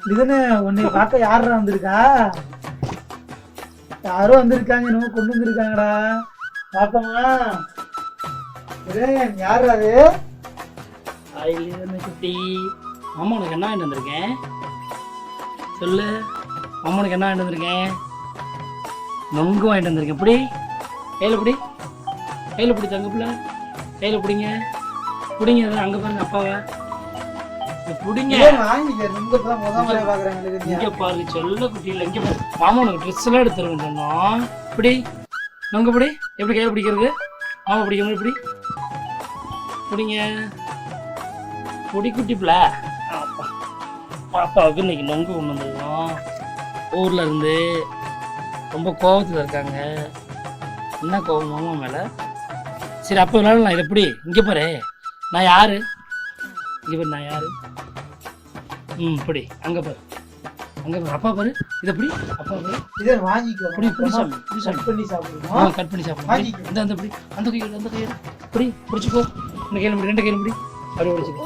இதுதானே உன்னை பார்க்க யாரா வந்திருக்கா? யாரும் வந்திருக்காங்க, என்னமோ கொண்டு வந்திருக்காங்கடா. பாப்பமா யாரு அது? குட்டி மாமா உனக்கு என்ன வாங்கிட்டு வந்திருக்கேன் சொல்லு. மாமா உனக்கு என்ன வாங்கிட்டு வந்திருக்கேன்? நொங்கு வாங்கிட்டு வந்திருக்கேன். இப்படி கையில் பிடி, கையில் பிடி தங்க பிள்ளை, கையில் பிடிங்க பிடிங்க. அங்கே பாருங்க அப்பாவை பிடிங்க. இங்கே பாரு சொல்ல குட்டி இல்லை. இங்கே பாரு மாமா உனக்கு ட்ரெஸ் எல்லாம் எடுத்துருவேன் சொன்னோம். இப்படி நொங்கு பிடி. எப்படி கையில் பிடிக்கிறது? மாமா பிடிக்க மாதிரி இப்படி பிடிங்க. பொடி குட்டி பிள்ளை பாப்பாவுக்கு இன்னைக்கு நொங்கு கொண்டு வந்துருக்கோம். ஊரில் இருந்து ரொம்ப கோபத்தில் இருக்காங்க. என்ன கோபம் மாமா மேலே? சரி அப்போ விளையாடலாம். இது எப்படி? இங்கே பாரு நான் யாரு? இங்கே பாரு நான் யாரு? இப்படி அங்கே பாரு, அங்கே பாரு அப்பா பாரு. இது எப்படி அப்பா பாரு? இதை வாங்கிக்கோ. இப்படி இப்படி கட் பண்ணி சாப்பிடுவோம். கட் பண்ணி சாப்பிடுவோம். அந்த இப்படி அந்த கையோட அந்த கையோட இப்படி பிடிச்சிக்கோ. இந்த கையில் இப்படி ரெண்டு கையில் இப்படி அப்படி பிடிச்சிக்கோ.